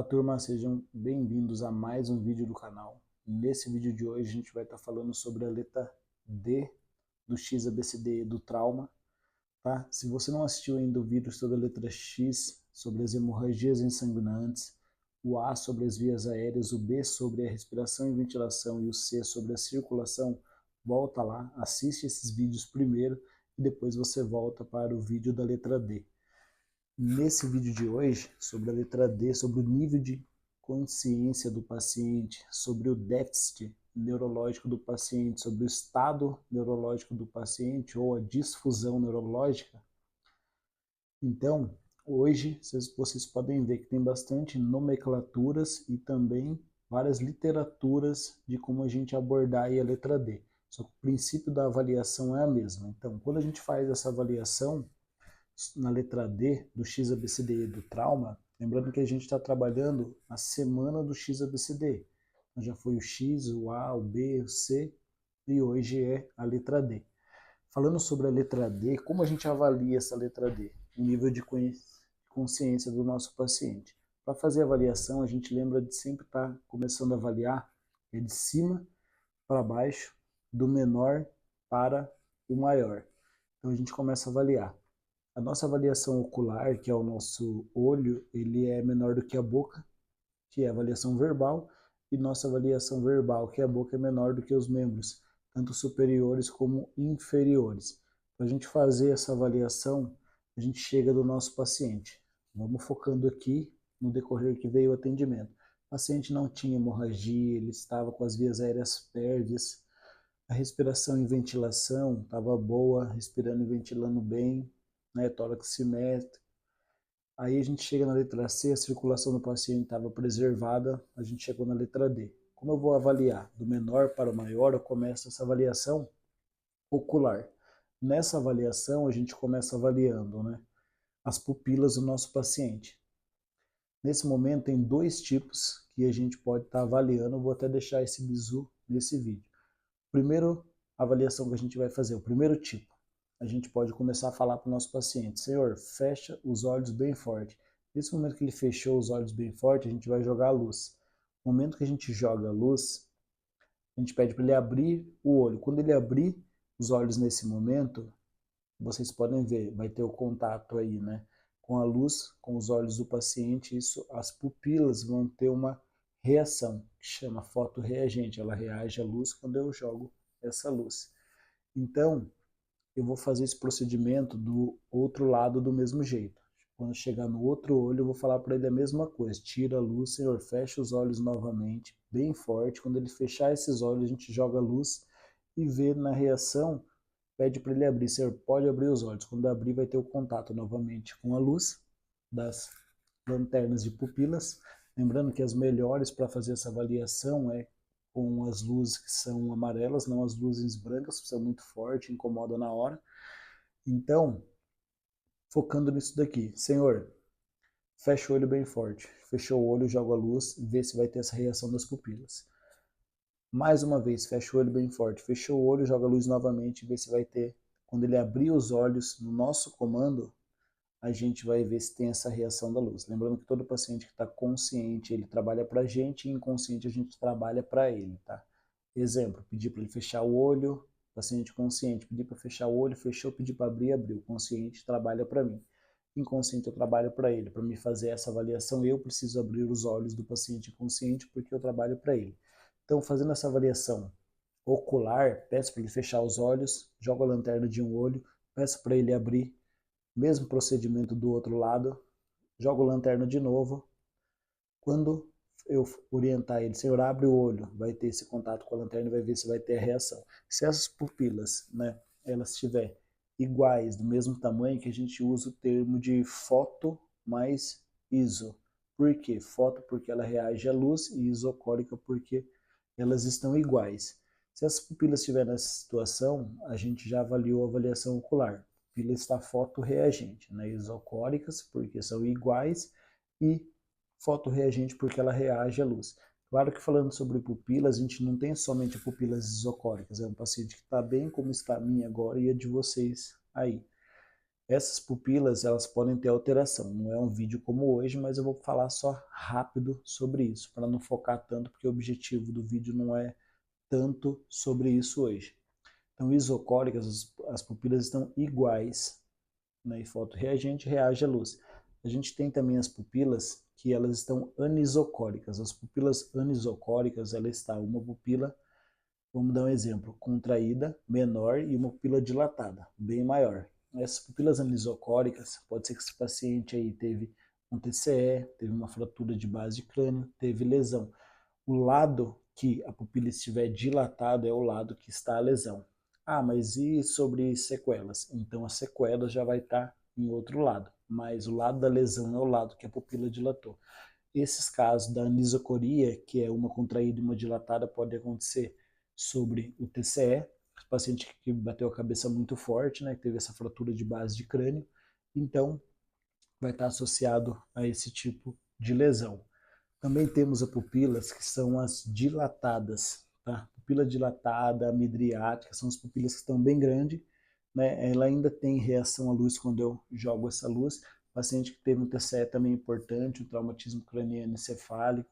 Fala turma, sejam bem-vindos a mais um vídeo do canal. Nesse vídeo de hoje a gente vai estar falando sobre a letra D do XABCD do trauma, tá? Se você não assistiu ainda o vídeo sobre a letra X, sobre as hemorragias insanguinantes, o A sobre as vias aéreas, o B sobre a respiração e ventilação e o C sobre a circulação, volta lá, assiste esses vídeos primeiro e depois você volta para o vídeo da letra D. Nesse vídeo de hoje, sobre a letra D, sobre o nível de consciência do paciente, sobre o déficit neurológico do paciente, sobre o estado neurológico do paciente ou a disfusão neurológica. Então, hoje vocês podem ver que tem bastante nomenclaturas e também várias literaturas de como a gente abordar aí a letra D. Só que o princípio da avaliação é a mesma. Então, quando a gente faz essa avaliação, na letra D do XABCD do trauma, lembrando que a gente está trabalhando a semana do XABCD. Então já foi o X, o A, o B, o C e hoje é a letra D. Falando sobre a letra D, como a gente avalia essa letra D? O nível de consciência do nosso paciente. Para fazer a avaliação, a gente lembra de sempre estar começando a avaliar de cima para baixo, do menor para o maior. Então a gente começa a avaliar. A nossa avaliação ocular, que é o nosso olho, ele é menor do que a boca, que é a avaliação verbal, e nossa avaliação verbal, que é a boca, é menor do que os membros, tanto superiores como inferiores. Para a gente fazer essa avaliação, a gente chega do nosso paciente. Vamos focando aqui no decorrer que veio o atendimento. O paciente não tinha hemorragia, ele estava com as vias aéreas pérvias, a respiração e ventilação estava boa, respirando e ventilando bem, né, tórax simétrico. Aí a gente chega na letra C, a circulação do paciente estava preservada, a gente chegou na letra D. Como eu vou avaliar? Do menor para o maior, eu começo essa avaliação ocular. Nessa avaliação, a gente começa avaliando, né, as pupilas do nosso paciente. Nesse momento, tem dois tipos que a gente pode estar avaliando, eu vou até deixar esse bizu nesse vídeo. Primeiro, avaliação que a gente vai fazer, o primeiro tipo. A gente pode começar a falar para o nosso paciente: Senhor, fecha os olhos bem forte. Nesse momento que ele fechou os olhos bem forte, a gente vai jogar a luz. No momento que a gente joga a luz, a gente pede para ele abrir o olho. Quando ele abrir os olhos nesse momento, vocês podem ver, vai ter o contato aí, né, com a luz, com os olhos do paciente. Isso, as pupilas vão ter uma reação, que chama fotorreagente. Ela reage à luz quando eu jogo essa luz. Então, eu vou fazer esse procedimento do outro lado do mesmo jeito. Quando chegar no outro olho, eu vou falar para ele a mesma coisa. Tira a luz, Senhor, fecha os olhos novamente, bem forte. Quando ele fechar esses olhos, a gente joga a luz e vê na reação, pede para ele abrir. Senhor, pode abrir os olhos. Quando abrir, vai ter o contato novamente com a luz das lanternas de pupilas. Lembrando que as melhores para fazer essa avaliação é com as luzes que são amarelas, não as luzes brancas, que são muito fortes, incomodam na hora. Então, focando nisso daqui, Senhor, fecha o olho bem forte. Fechou o olho, joga a luz, vê se vai ter essa reação das pupilas. Mais uma vez, fecha o olho bem forte. Fechou o olho, joga a luz novamente, vê se vai ter. Quando ele abrir os olhos no nosso comando, a gente vai ver se tem essa reação da luz. Lembrando que todo paciente que está consciente, ele trabalha para a gente, e inconsciente a gente trabalha para ele, tá? Exemplo, pedir para ele fechar o olho, paciente consciente, pedir para fechar o olho, fechou, pedir para abrir, abriu. Consciente trabalha para mim. Inconsciente eu trabalho para ele. Para me fazer essa avaliação, eu preciso abrir os olhos do paciente inconsciente porque eu trabalho para ele. Então, fazendo essa avaliação ocular, peço para ele fechar os olhos, jogo a lanterna de um olho, peço para ele abrir, mesmo procedimento do outro lado, jogo a lanterna de novo. Quando eu orientar ele, Senhor, abre o olho, vai ter esse contato com a lanterna e vai ver se vai ter a reação. Se essas pupilas, né, elas estiverem iguais, do mesmo tamanho, que a gente usa o termo de foto mais iso. Por quê? Foto porque ela reage à luz e isocórica porque elas estão iguais. Se as pupilas estiverem nessa situação, a gente já avaliou a avaliação ocular. A pupila está fotorreagente, né? Isocóricas porque são iguais e fotorreagente porque ela reage à luz. Claro que falando sobre pupilas, a gente não tem somente pupilas isocóricas, é um paciente que está bem como está a minha agora e a de vocês aí. Essas pupilas, elas podem ter alteração. Não é um vídeo como hoje, mas eu vou falar só rápido sobre isso, para não focar tanto, porque o objetivo do vídeo não é tanto sobre isso hoje. Então, isocóricas, as pupilas estão iguais, né? E fotorreagente reage à luz. A gente tem também as pupilas que elas estão anisocóricas. As pupilas anisocóricas, ela está uma pupila, vamos dar um exemplo, contraída, menor, e uma pupila dilatada, bem maior. Essas pupilas anisocóricas, pode ser que esse paciente aí teve um TCE, teve uma fratura de base de crânio, teve lesão. O lado que a pupila estiver dilatada é o lado que está a lesão. Ah, mas e sobre sequelas? Então a sequela já vai estar em outro lado, mas o lado da lesão é o lado que a pupila dilatou. Esses casos da anisocoria, que é uma contraída e uma dilatada, pode acontecer sobre o TCE, o paciente que bateu a cabeça muito forte, né, que teve essa fratura de base de crânio, então vai estar associado a esse tipo de lesão. Também temos as pupilas que são as dilatadas, tá? Pupila dilatada, midriática, são as pupilas que estão bem grandes, né? Ela ainda tem reação à luz quando eu jogo essa luz. O paciente que teve um TCE também é importante, um traumatismo craniano encefálico.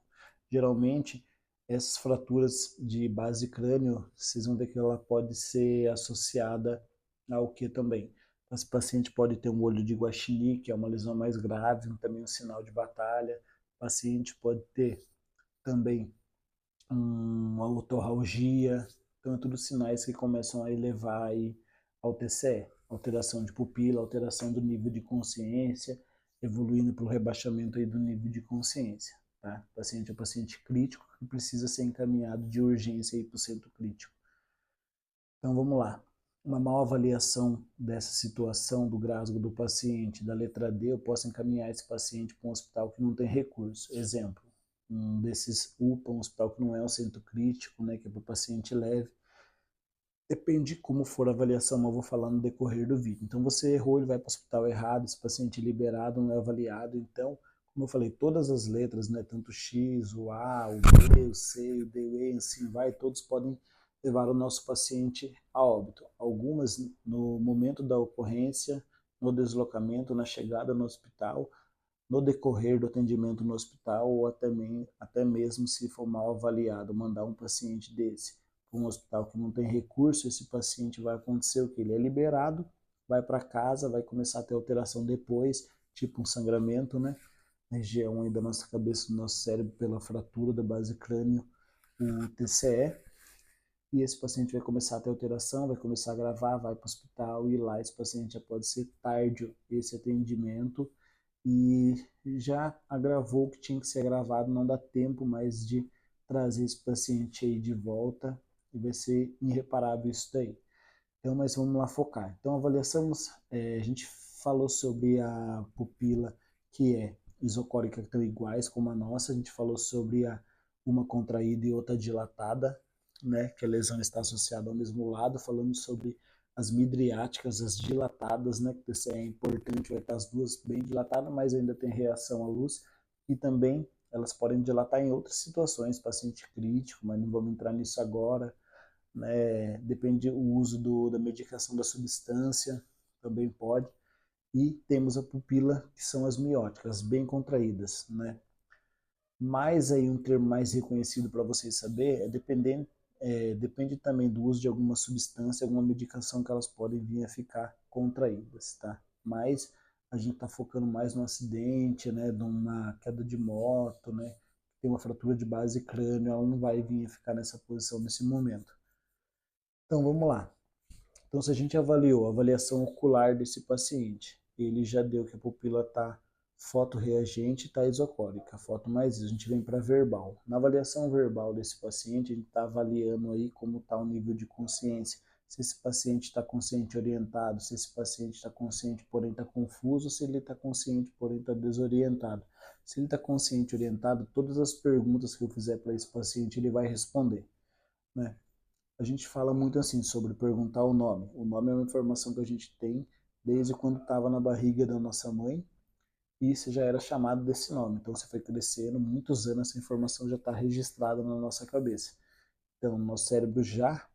Geralmente, essas fraturas de base de crânio, vocês vão ver que ela pode ser associada ao que também? Esse paciente pode ter um olho de guaxinim, que é uma lesão mais grave, também um sinal de batalha. O paciente pode ter também uma otoralgia, então é tudo sinais que começam a elevar aí ao TCE, alteração de pupila, alteração do nível de consciência, evoluindo para o rebaixamento aí do nível de consciência. Tá? O paciente é um paciente crítico que precisa ser encaminhado de urgência para o centro crítico. Então vamos lá. Uma mal avaliação dessa situação do grasgo do paciente, da letra D, eu posso encaminhar esse paciente para um hospital que não tem recurso. Exemplo, um desses UPA, um hospital que não é um centro crítico, né, que é para o paciente leve. Depende de como for a avaliação, eu vou falar no decorrer do vídeo. Então você errou, ele vai para o hospital errado, esse paciente liberado, não é avaliado. Então, como eu falei, todas as letras, né, tanto o X, o A, o B, o C, o D, o E, assim vai, todos podem levar o nosso paciente a óbito. Algumas no momento da ocorrência, no deslocamento, na chegada no hospital, no decorrer do atendimento no hospital, ou até mesmo se for mal avaliado, mandar um paciente desse para um hospital que não tem recurso, esse paciente vai acontecer o que? Ele é liberado, vai para casa, vai começar a ter alteração depois, tipo um sangramento, né? Região aí da nossa cabeça, do nosso cérebro, pela fratura da base crânio, o TCE, e esse paciente vai começar a ter alteração, vai começar a agravar, vai para o hospital, e lá esse paciente já pode ser tardio esse atendimento, e já agravou o que tinha que ser agravado, não dá tempo mais de trazer esse paciente aí de volta, e vai ser irreparável isso daí. Então, mas vamos lá focar. Então, avaliação, a gente falou sobre a pupila que é isocórica, que estão iguais como a nossa, a gente falou sobre uma contraída e outra dilatada, né, que a lesão está associada ao mesmo lado, falando sobre as midriáticas, as dilatadas, né, que isso é importante, vai estar as duas bem dilatadas, mas ainda tem reação à luz, e também elas podem dilatar em outras situações, paciente crítico, mas não vamos entrar nisso agora, né, depende do uso da medicação da substância, também pode, e temos a pupila, que são as mióticas, bem contraídas, né. Mas aí um termo mais reconhecido para vocês saber depende também do uso de alguma substância, alguma medicação que elas podem vir a ficar contraídas, tá? Mas a gente está focando mais no acidente, né, numa queda de moto, né, tem uma fratura de base crânio, ela não vai vir a ficar nessa posição nesse momento. Então vamos lá. Então se a gente avaliou a avaliação ocular desse paciente, ele já deu que a pupila está fotorreagente e está isocórica, foto mais isso, a gente vem para verbal. Na avaliação verbal desse paciente, a gente está avaliando aí como está o nível de consciência, se esse paciente está consciente orientado, se esse paciente está consciente porém está confuso, se ele está consciente porém está desorientado. Se ele está consciente orientado, todas as perguntas que eu fizer para esse paciente ele vai responder, né? A gente fala muito assim sobre perguntar o nome. O nome é uma informação que a gente tem desde quando estava na barriga da nossa mãe, e você já era chamado desse nome. Então você foi crescendo, muitos anos essa informação já está registrada na nossa cabeça. Então o nosso cérebro já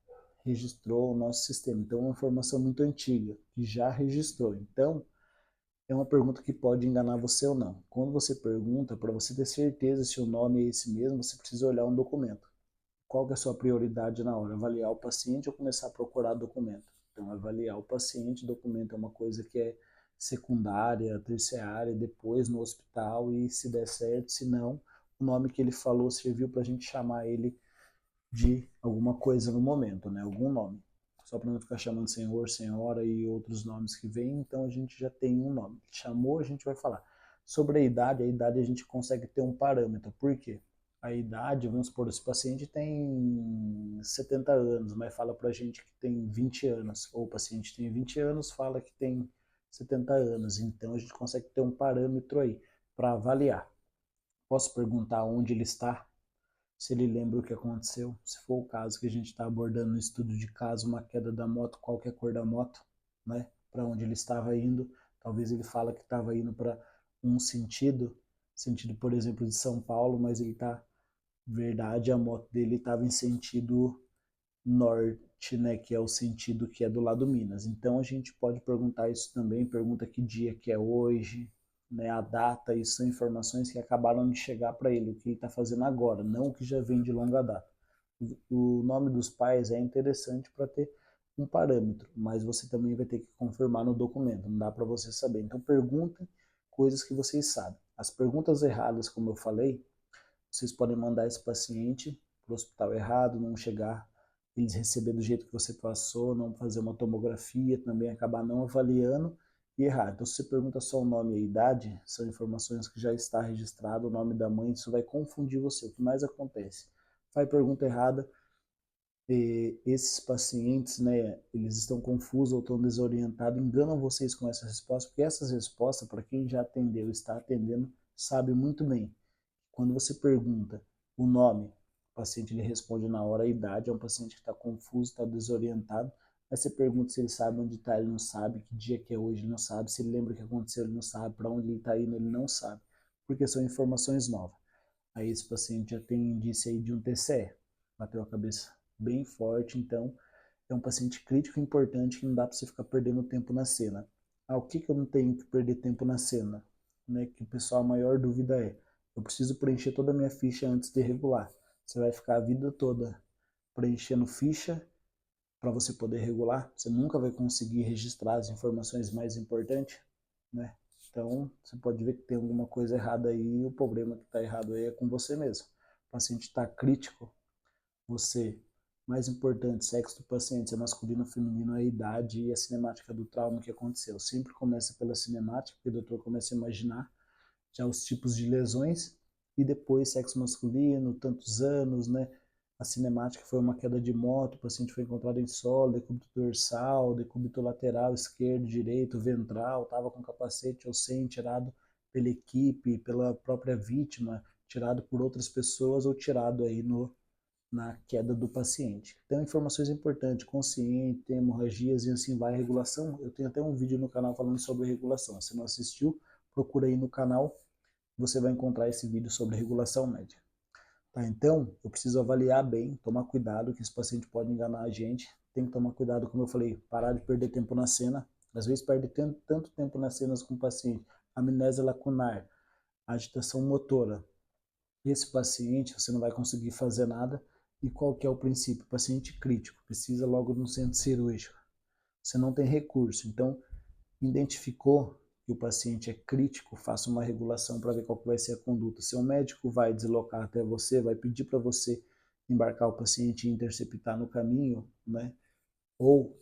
registrou o nosso sistema. Então é uma informação muito antiga, que já registrou. Então é uma pergunta que pode enganar você ou não. Quando você pergunta, para você ter certeza se o nome é esse mesmo, você precisa olhar um documento. Qual que é a sua prioridade na hora? Avaliar o paciente ou começar a procurar documento? Então, avaliar o paciente, documento é uma coisa que é secundária, terciária, depois no hospital, e se der certo, se não, o nome que ele falou serviu para a gente chamar ele de alguma coisa no momento, né? Algum nome. Só para não ficar chamando senhor, senhora e outros nomes que vêm, então a gente já tem um nome. Chamou, a gente vai falar. Sobre a idade a gente consegue ter um parâmetro. Por quê? A idade, vamos supor, esse paciente tem 70 anos, mas fala pra gente que tem 20 anos. Ou o paciente tem 20 anos, fala que tem 70 anos. Então a gente consegue ter um parâmetro aí para avaliar. Posso perguntar onde ele está? Se ele lembra o que aconteceu, se for o caso que a gente está abordando no estudo de caso, uma queda da moto, qual que é a cor da moto, né? Para onde ele estava indo, talvez ele fala que estava indo para um sentido, por exemplo de São Paulo, mas ele está, verdade, a moto dele estava em sentido norte, né, que é o sentido que é do lado Minas. Então a gente pode perguntar isso também, pergunta que dia que é hoje, né, a data, isso são informações que acabaram de chegar para ele, o que ele está fazendo agora, não o que já vem de longa data. O nome dos pais é interessante para ter um parâmetro, mas você também vai ter que confirmar no documento, não dá para você saber. Então perguntem coisas que vocês sabem. As perguntas erradas, como eu falei, vocês podem mandar esse paciente para o hospital errado, não chegar, eles receber do jeito que você passou, não fazer uma tomografia, também acabar não avaliando e errar. Então, se você pergunta só o nome e a idade, são informações que já está registrado, o nome da mãe, isso vai confundir você. O que mais acontece? Faz pergunta errada, esses pacientes, né, eles estão confusos ou estão desorientados, enganam vocês com essas respostas, porque essas respostas, para quem já atendeu, está atendendo, sabe muito bem. Quando você pergunta o nome, o paciente ele responde na hora a idade, é um paciente que está confuso, está desorientado. Aí você pergunta se ele sabe onde está, ele não sabe, que dia que é hoje, ele não sabe, se ele lembra o que aconteceu, ele não sabe, para onde ele está indo, ele não sabe, porque são informações novas. Aí esse paciente já tem indício aí de um TCE, bateu a cabeça bem forte, então é um paciente crítico e importante que não dá para você ficar perdendo tempo na cena. Ah, o que, que eu não tenho que perder tempo na cena? Né, que o pessoal, a maior dúvida é, eu preciso preencher toda a minha ficha antes de regular. Você vai ficar a vida toda preenchendo ficha para você poder regular, você nunca vai conseguir registrar as informações mais importantes, né? Então, você pode ver que tem alguma coisa errada aí, e o problema que está errado aí é com você mesmo. O paciente está crítico, você, mais importante, sexo do paciente, se é masculino ou feminino, a idade e a cinemática do trauma que aconteceu. Sempre começa pela cinemática, porque o doutor começa a imaginar já os tipos de lesões, e depois sexo masculino, tantos anos, né? A cinemática foi uma queda de moto, o paciente foi encontrado em solo, decúbito dorsal, decúbito lateral, esquerdo, direito, ventral, estava com capacete ou sem, tirado pela equipe, pela própria vítima, tirado por outras pessoas ou tirado aí na queda do paciente. Então, informações importantes, consciente, hemorragias e assim vai, regulação. Eu tenho até um vídeo no canal falando sobre regulação. Se não assistiu, procura aí no canal, você vai encontrar esse vídeo sobre regulação média. Tá, então, eu preciso avaliar bem, tomar cuidado, que esse paciente pode enganar a gente. Tem que tomar cuidado, como eu falei, parar de perder tempo na cena. Às vezes perde tanto tempo nas cenas com o paciente. Amnésia lacunar, agitação motora. Esse paciente, você não vai conseguir fazer nada. E qual que é o princípio? Paciente crítico, precisa logo no centro cirúrgico. Você não tem recurso, então identificou que o paciente é crítico, faça uma regulação para ver qual que vai ser a conduta. Se o médico vai deslocar até você, vai pedir para você embarcar o paciente e interceptar no caminho, né? Ou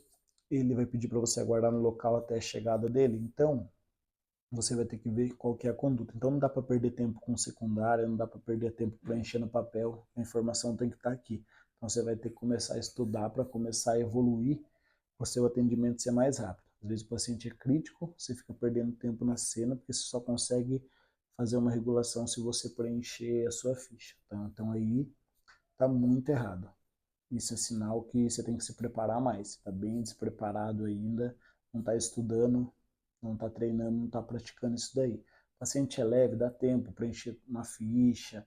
ele vai pedir para você aguardar no local até a chegada dele, então você vai ter que ver qual que é a conduta. Então não dá para perder tempo com secundária, não dá para perder tempo preenchendo papel, a informação tem que estar aqui. Então você vai ter que começar a estudar para começar a evoluir o seu atendimento ser mais rápido. Às vezes o paciente é crítico, você fica perdendo tempo na cena, porque você só consegue fazer uma regulação se você preencher a sua ficha. Tá? Então aí está muito errado. Isso é sinal que você tem que se preparar mais. Está bem despreparado ainda, não está estudando, não está treinando, não está praticando isso daí. O paciente é leve, dá tempo preencher uma ficha,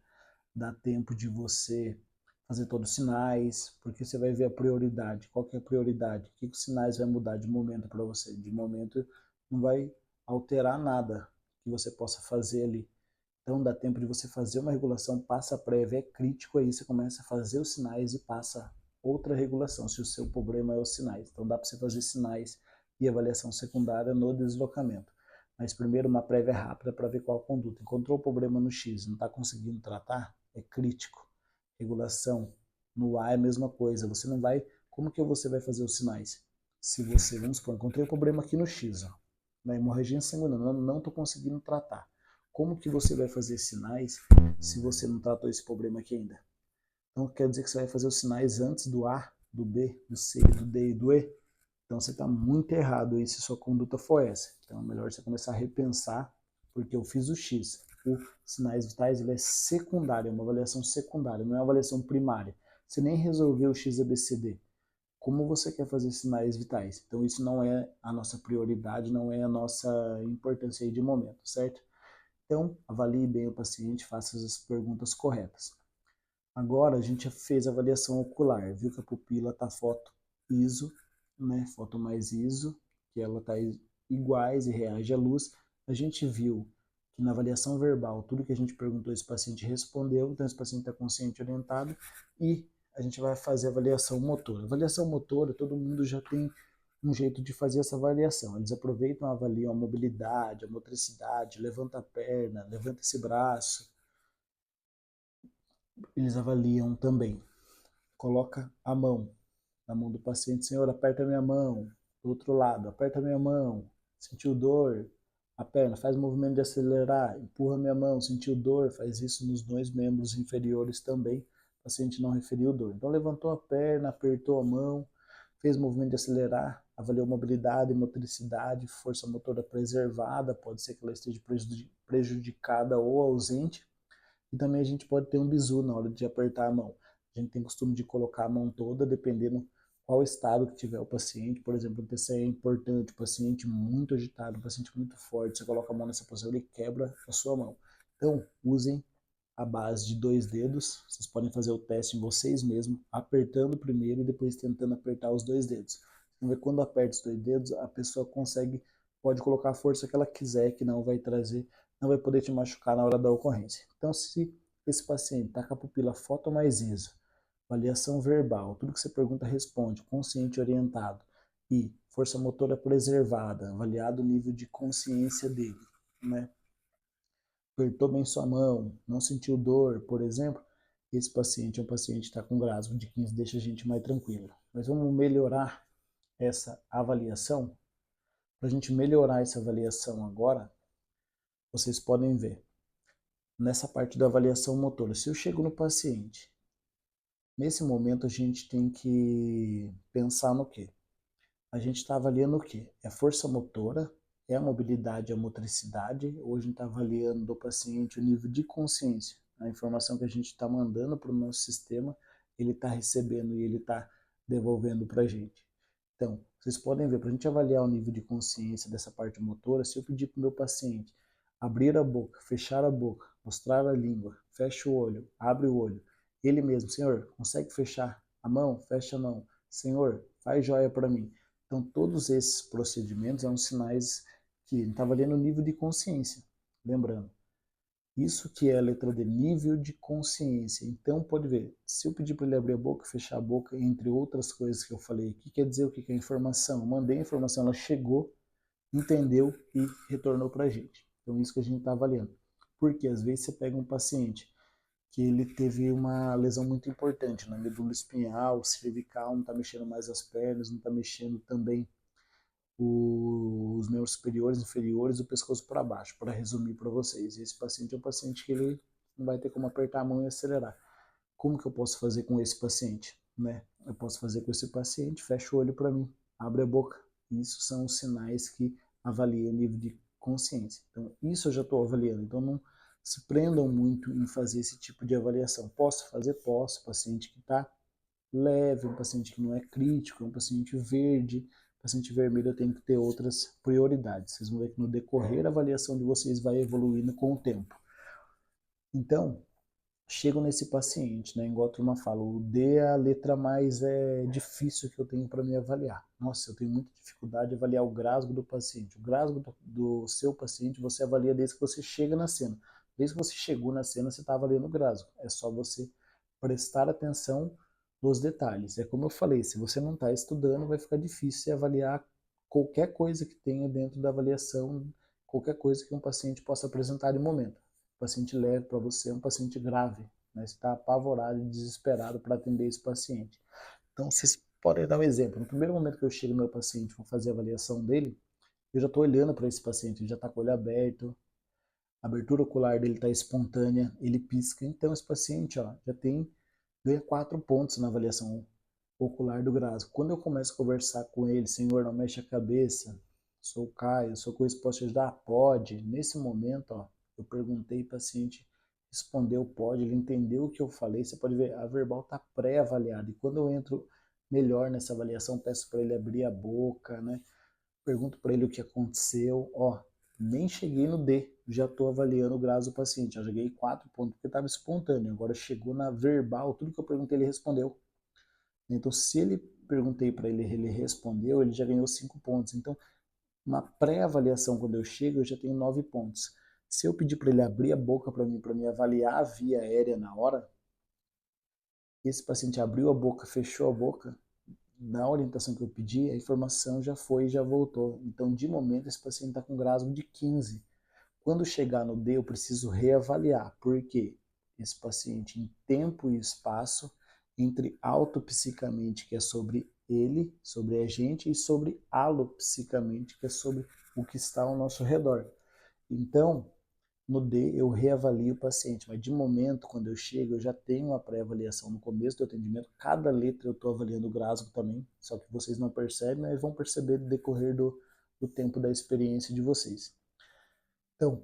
dá tempo de você fazer todos os sinais, porque você vai ver a prioridade. Qual que é a prioridade? O que os sinais vai mudar de momento para você? De momento não vai alterar nada que você possa fazer ali. Então dá tempo de você fazer uma regulação, passa a prévia, é crítico, aí você começa a fazer os sinais e passa outra regulação, se o seu problema é os sinais. Então dá para você fazer sinais e avaliação secundária no deslocamento. Mas primeiro uma prévia rápida para ver qual conduta. Encontrou o problema no X, não está conseguindo tratar, é crítico. Regulação no A é a mesma coisa, você não vai... Como que você vai fazer os sinais? Se você, vamos supor, encontrei o problema aqui no X, ó, na hemorragia sanguínea, não estou conseguindo tratar. Como que você vai fazer sinais se você não tratou esse problema aqui ainda? Então quer dizer que você vai fazer os sinais antes do A, do B, do C, do D e do E? Então você está muito errado aí se sua conduta for essa. Então é melhor você começar a repensar, porque eu fiz o X. O sinais vitais ele é secundário, é uma avaliação secundária, não é uma avaliação primária. Você nem resolveu o XABCD. Como você quer fazer sinais vitais? Então isso não é a nossa prioridade, não é a nossa importância aí de momento, certo? Então, avalie bem o paciente, faça as perguntas corretas. Agora, a gente já fez a avaliação ocular, viu que a pupila está foto ISO, né? Foto mais ISO, que ela está iguais e reage à luz. A gente viu que na avaliação verbal, tudo que a gente perguntou, esse paciente respondeu, então esse paciente está consciente orientado, e a gente vai fazer a avaliação motora. Avaliação motora, todo mundo já tem um jeito de fazer essa avaliação. Eles aproveitam, avaliam a mobilidade, a motricidade, levanta a perna, levanta esse braço. Eles avaliam também. Coloca a mão na mão do paciente. Senhor, aperta minha mão. Do outro lado, aperta minha mão. Sentiu dor? A perna, faz o movimento de acelerar. Empurra minha mão. Sentiu dor? Faz isso nos 2 membros inferiores também. O paciente não referiu dor. Então levantou a perna, apertou a mão, fez o movimento de acelerar, avaliou mobilidade, motricidade, força motora preservada, pode ser que ela esteja prejudicada ou ausente. E também a gente pode ter um bizu na hora de apertar a mão. A gente tem costume de colocar a mão toda, dependendo qual estado que tiver o paciente. Por exemplo, o TCE é importante, o paciente muito agitado, o paciente muito forte, você coloca a mão nessa posição, ele quebra a sua mão. Então, usem a base de 2 dedos. Vocês podem fazer o teste em vocês mesmos, apertando primeiro e depois tentando apertar os 2 dedos. Então, quando aperta os 2 dedos, a pessoa pode colocar a força que ela quiser, que não vai poder te machucar na hora da ocorrência. Então, se esse paciente está com a pupila foto mais ISO, avaliação verbal, tudo que você pergunta responde, consciente orientado e força motora preservada, avaliado o nível de consciência dele, né? Apertou bem sua mão, não sentiu dor, por exemplo, esse paciente é um paciente que está com Glasgow de 15, deixa a gente mais tranquilo. Mas vamos melhorar essa avaliação. Para a gente melhorar essa avaliação agora, vocês podem ver nessa parte da avaliação motora. Se eu chego no paciente, nesse momento a gente tem que pensar no quê? A gente está avaliando o quê? É a força motora, é a mobilidade, a motricidade, ou a gente está avaliando do paciente o nível de consciência. A informação que a gente está mandando para o nosso sistema, ele está recebendo e ele está devolvendo para a gente. Então, vocês podem ver, para a gente avaliar o nível de consciência dessa parte motora, se eu pedir para o meu paciente abrir a boca, fechar a boca, mostrar a língua, fecha o olho, abre o olho, ele mesmo, Senhor, consegue fechar a mão? Fecha a mão. Senhor, faz joia para mim. Então, todos esses procedimentos são sinais que ele está avaliando o nível de consciência. Lembrando, isso que é a letra D, nível de consciência. Então, pode ver, se eu pedir para ele abrir a boca, fechar a boca, entre outras coisas que eu falei aqui, quer dizer o que é informação? Eu mandei a informação, ela chegou, entendeu e retornou para a gente. Então, isso que a gente está avaliando. Porque às vezes você pega um paciente que ele teve uma lesão muito importante na medula espinhal, cervical, não está mexendo mais as pernas, não está mexendo também os membros superiores, inferiores, o pescoço para baixo, para resumir para vocês. Esse paciente é um paciente que ele não vai ter como apertar a mão e acelerar. Como que eu posso fazer com esse paciente? Né? Eu posso fazer com esse paciente, fecha o olho para mim, abre a boca. Isso são os sinais que avaliam o nível de consciência. Então, isso eu já estou avaliando. Então, não se prendam muito em fazer esse tipo de avaliação. Posso fazer? Posso. Paciente que está leve, um paciente que não é crítico, um paciente verde, paciente vermelho eu tenho que ter outras prioridades. Vocês vão ver que no decorrer a avaliação de vocês vai evoluindo com o tempo. Então, chego nesse paciente, né? Igual a turma fala, o D é a letra mais difícil que eu tenho para me avaliar. Nossa, eu tenho muita dificuldade de avaliar o grasgo do paciente. O grasgo do seu paciente você avalia desde que você chega na cena. Desde que você chegou na cena, você está avaliando o grasgo. É só você prestar atenção nos detalhes. É como eu falei, se você não está estudando, vai ficar difícil avaliar qualquer coisa que tenha dentro da avaliação, qualquer coisa que um paciente possa apresentar de momento. O paciente leve para você é um paciente grave, né? Você está apavorado e desesperado para atender esse paciente. Então, vocês podem dar um exemplo. No primeiro momento que eu chego no meu paciente, vou fazer a avaliação dele, eu já estou olhando para esse paciente, ele já está com o olho aberto, a abertura ocular dele está espontânea, ele pisca. Então, esse paciente já ganha 4 pontos na avaliação ocular do grasgo. Quando eu começo a conversar com ele, senhor, não mexe a cabeça, sou o Caio, sou coisa que posso te ajudar? Pode. Nesse momento, eu perguntei, o paciente respondeu pode, ele entendeu o que eu falei, você pode ver, a verbal está pré-avaliada. E quando eu entro melhor nessa avaliação, peço para ele abrir a boca, né? Pergunto para ele o que aconteceu, nem cheguei no D, já estou avaliando o grau do paciente, já joguei 4 pontos porque estava espontâneo, agora chegou na verbal, tudo que eu perguntei ele respondeu. Então, se ele perguntei para ele, ele respondeu, ele já ganhou 5 pontos. Então, na pré-avaliação, quando eu chego, eu já tenho 9 pontos. Se eu pedir para ele abrir a boca para mim avaliar a via aérea na hora, esse paciente abriu a boca, fechou a boca, na orientação que eu pedi, a informação já foi e já voltou. Então, de momento, esse paciente está com grasgo de 15. Quando chegar no D, eu preciso reavaliar, porque esse paciente, em tempo e espaço, entre autopsicamente, que é sobre ele, sobre a gente, e sobre alopsicamente, que é sobre o que está ao nosso redor. Então, no D, eu reavalio o paciente, mas de momento, quando eu chego, eu já tenho uma pré-avaliação no começo do atendimento. Cada letra eu estou avaliando o grasgo também, só que vocês não percebem, mas vão perceber no decorrer do tempo da experiência de vocês. Então,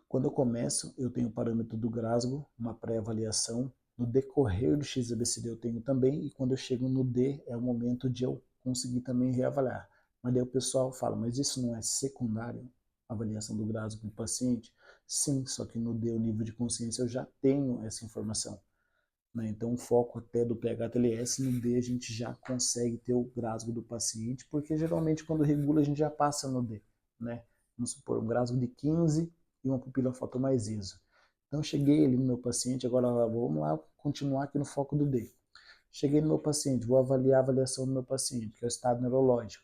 quando eu começo, eu tenho o parâmetro do grasgo, uma pré-avaliação. No decorrer do XABCD eu tenho também, e quando eu chego no D, é o momento de eu conseguir também reavaliar. Mas daí o pessoal fala, mas isso não é secundário? A avaliação do grasgo do paciente? Sim, só que no D, o nível de consciência, eu já tenho essa informação. Né? Então, o foco até do PH-TLS, no D a gente já consegue ter o grasgo do paciente, porque geralmente quando regula a gente já passa no D. Né? Vamos supor, um grasgo de 15 e uma pupila foto mais ISO. Então, cheguei ali no meu paciente, agora vamos lá continuar aqui no foco do D. Cheguei no meu paciente, vou avaliar a avaliação do meu paciente, que é o estado neurológico.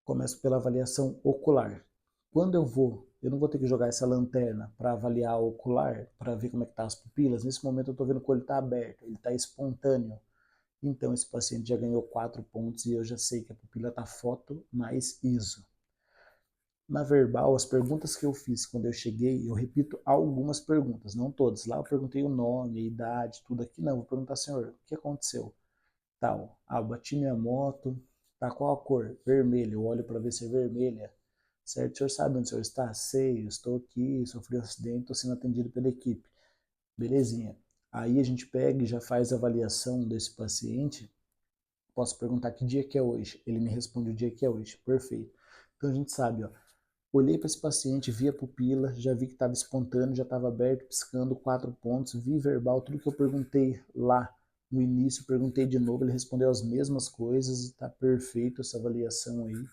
Começo pela avaliação ocular. Quando eu não vou ter que jogar essa lanterna para avaliar o ocular, para ver como é que tá as pupilas. Nesse momento eu estou vendo que o olho está aberto, ele está espontâneo. Então esse paciente já ganhou 4 pontos e eu já sei que a pupila está foto mais ISO. Na verbal, as perguntas que eu fiz quando eu cheguei, eu repito algumas perguntas, não todas. Lá eu perguntei o nome, a idade, tudo. Aqui não, vou perguntar, senhor, o que aconteceu? Tal, bati minha moto, tá qual a cor? Vermelho, eu olho para ver se é vermelha. Certo? O senhor sabe onde o senhor está? Sei, eu estou aqui, sofri um acidente, estou sendo atendido pela equipe. Belezinha. Aí a gente pega e já faz a avaliação desse paciente. Posso perguntar que dia que é hoje? Ele me responde o dia que é hoje. Perfeito. Então a gente sabe, olhei para esse paciente, vi a pupila, já vi que estava espontâneo, já estava aberto, piscando, 4 pontos, vi verbal, tudo que eu perguntei lá no início, perguntei de novo, ele respondeu as mesmas coisas e está perfeito essa avaliação aí.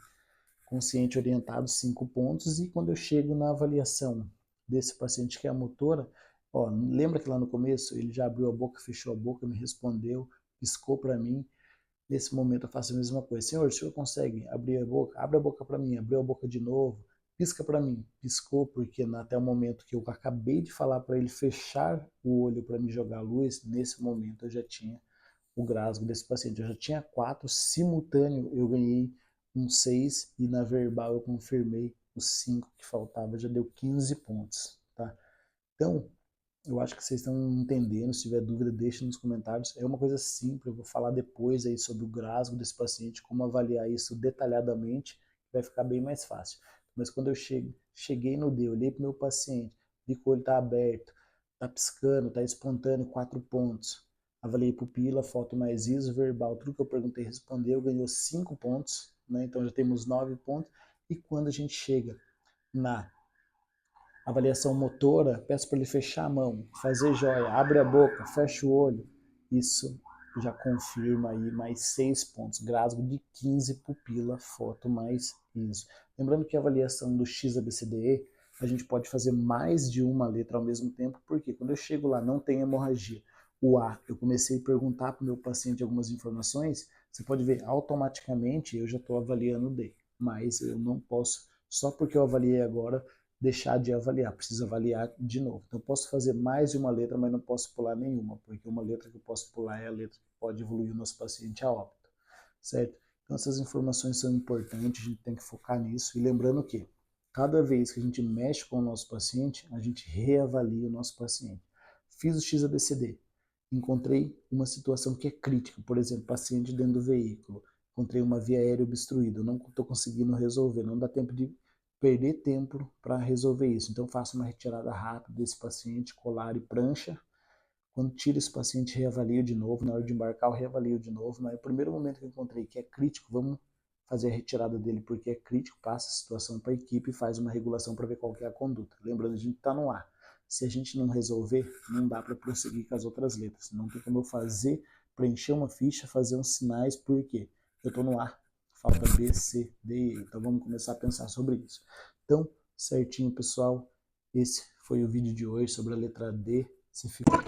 Consciente orientado, 5 pontos. E quando eu chego na avaliação desse paciente que é a motora, lembra que lá no começo ele já abriu a boca, fechou a boca, me respondeu, piscou para mim. Nesse momento eu faço a mesma coisa. Senhor, o senhor consegue abrir a boca? Abre a boca para mim. Abriu a boca de novo. Pisca para mim. Piscou porque até o momento que eu acabei de falar para ele fechar o olho para me jogar a luz, nesse momento eu já tinha o grasgo desse paciente. Eu já tinha 4, simultâneo eu ganhei um 6 e na verbal eu confirmei os 5 que faltava, já deu 15 pontos. Tá? Então, eu acho que vocês estão entendendo. Se tiver dúvida, deixe nos comentários. É uma coisa simples, eu vou falar depois aí sobre o grasgo desse paciente, como avaliar isso detalhadamente, vai ficar bem mais fácil. Mas quando eu cheguei no D, olhei para o meu paciente, vi que o olho está aberto, está piscando, está espontâneo, 4 pontos. Avaliei pupila, foto mais ISO, verbal, tudo que eu perguntei respondeu, ganhou 5 pontos, né? Então já temos 9 pontos. E quando a gente chega na avaliação motora, peço para ele fechar a mão, fazer joia, abre a boca, fecha o olho. Isso já confirma aí mais 6 pontos. Grasgo de 15, pupila, foto mais isso. Lembrando que a avaliação do XABCDE, a gente pode fazer mais de uma letra ao mesmo tempo, porque quando eu chego lá não tem hemorragia. O A, eu comecei a perguntar para o meu paciente algumas informações, você pode ver, automaticamente eu já estou avaliando o D, mas eu não posso, só porque eu avaliei agora, deixar de avaliar, preciso avaliar de novo. Então eu posso fazer mais de uma letra, mas não posso pular nenhuma, porque uma letra que eu posso pular é a letra que pode evoluir o nosso paciente a óbito, certo? Então essas informações são importantes, a gente tem que focar nisso, e lembrando que cada vez que a gente mexe com o nosso paciente, a gente reavalia o nosso paciente. Fiz o XABCD, encontrei uma situação que é crítica, por exemplo, paciente dentro do veículo, encontrei uma via aérea obstruída, eu não estou conseguindo resolver, não dá tempo de perder tempo para resolver isso. Então faço uma retirada rápida desse paciente, colar e prancha. Quando tiro esse paciente, reavalio de novo, na hora de embarcar eu reavalio de novo, mas no primeiro momento que eu encontrei que é crítico, vamos fazer a retirada dele porque é crítico, passa a situação para a equipe e faz uma regulação para ver qual que é a conduta. Lembrando, a gente está no ar. Se a gente não resolver, não dá para prosseguir com as outras letras. Não tem como eu fazer, preencher uma ficha, fazer uns sinais, por quê? Eu estou no ar. Falta B, C, D e E. Então vamos começar a pensar sobre isso. Então, certinho, pessoal. Esse foi o vídeo de hoje sobre a letra D. Se ficou